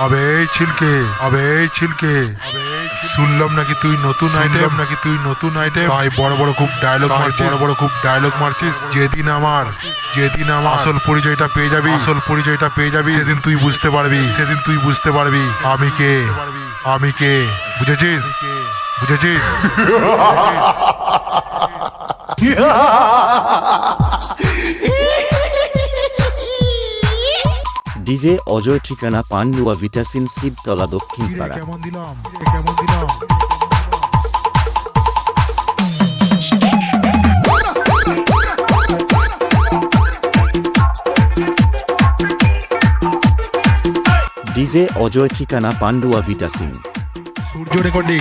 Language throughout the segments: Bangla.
আবে এই ছিলকে, আবে এই ছিলকে, শুনলাম নাকি তুই নতুন আইটেম, তাই বড় বড় খুব ডায়লগ মারছিস। যেদিন আমার আসল পরিচয়টা পেয়ে যাবি, সেদিন তুই বুঝতে পারবি আমি কে, বুঝেছিস? ডিজে অজয়, ঠিকানা পান্ডুয়া, ভিটাসিন, শিবতলা, দক্ষিণ পাড়া। কেমন দিলাম? ডিজে অজয়, ঠিকানা পান্ডুয়া, ভিটাসিন। সূর্য রেকর্ডিং।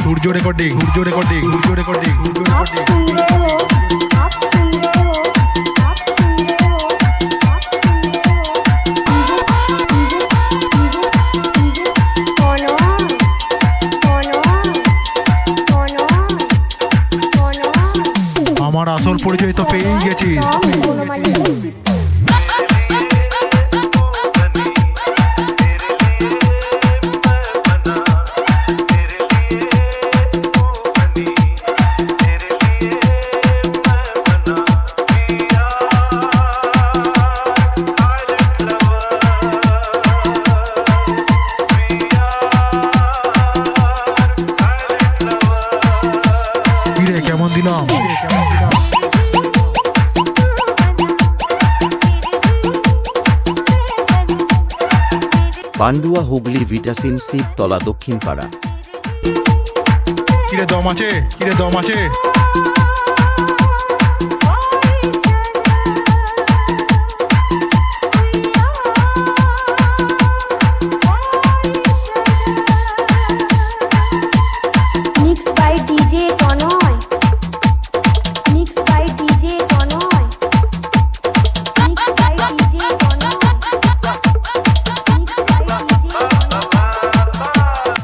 আমার আসল পরিচয় তো পেয়েই গেছিস। কেমন দিলাম? পান্ডুয়া, হুগলি, ভিটাসিন, শিবতলা, দক্ষিণ পাড়া। কিরে দম আছে?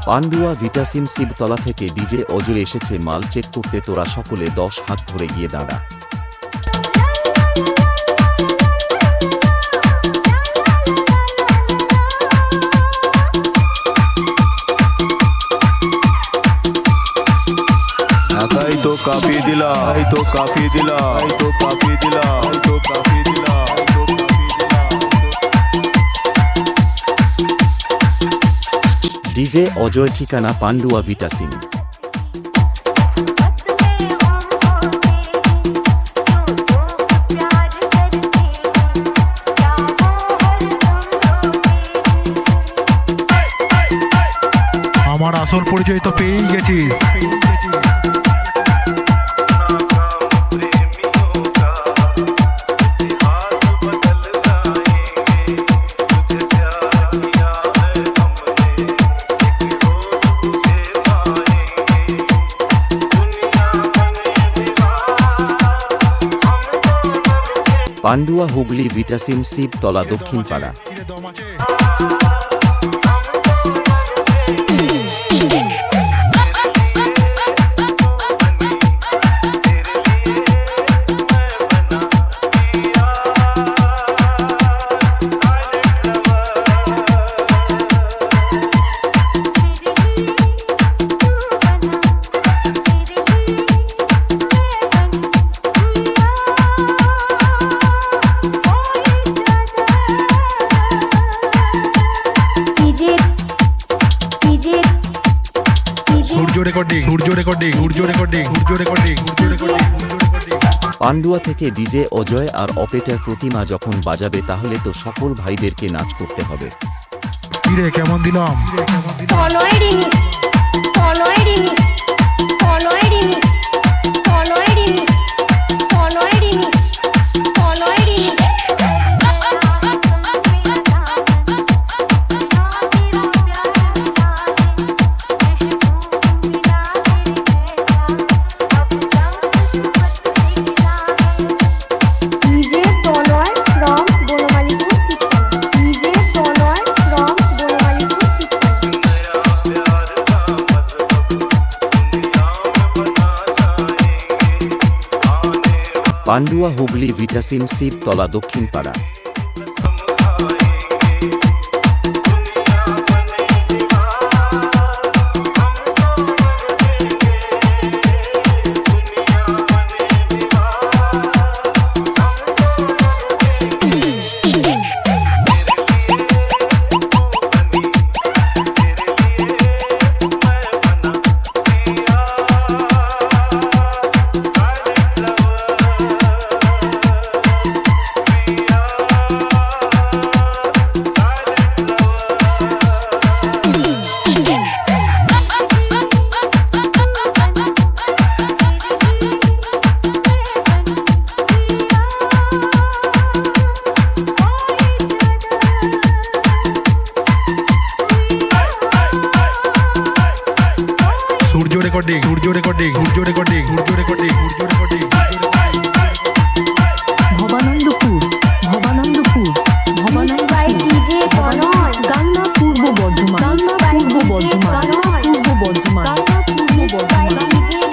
পান্ডুয়া, ভিটাসিন, শিবতলা থেকে ডিজে অজয় এসেছে মাল চেক করতে। তোরা সকলে 10 হাত ধরে গিয়ে দাঁড়া। তাই তো কাফি দিলা, ডিজে অজয়, ঠিকানা পান্ডুয়া, ভিটাসিন। আমার আসল পরিচয় তো পেয়েই গেছিস। পান্ডুয়া, হুগলি, ভিটাসিন, শিবতলা, দক্ষিণ পাড়া। সূর্য রেকর্ডিং। পান্ডুয়া থেকে ডিজে অজয় আর অপেটার প্রতিমা যখন বাজাবে তাহলে তো সকল ভাইদেরকে নাচ করতে হবে। কিরে কেমন দিলাম? পান্ডুয়া, হুগলি, ভিটাসিন, শিবতলা, দক্ষিণ পাড়া। রেকর্ডিং সূর্য রেকর্ডিং সূর্য রেকর্ডিং সূর্য রেকর্ডিং সূর্য রেকর্ডিং ভবানন্দপুর ভবানন্দপুর গান্না পূর্ব বর্ধমান পূর্ব বর্ধমান পূর্ব বর্ধমান পূর্ব বর্ধমান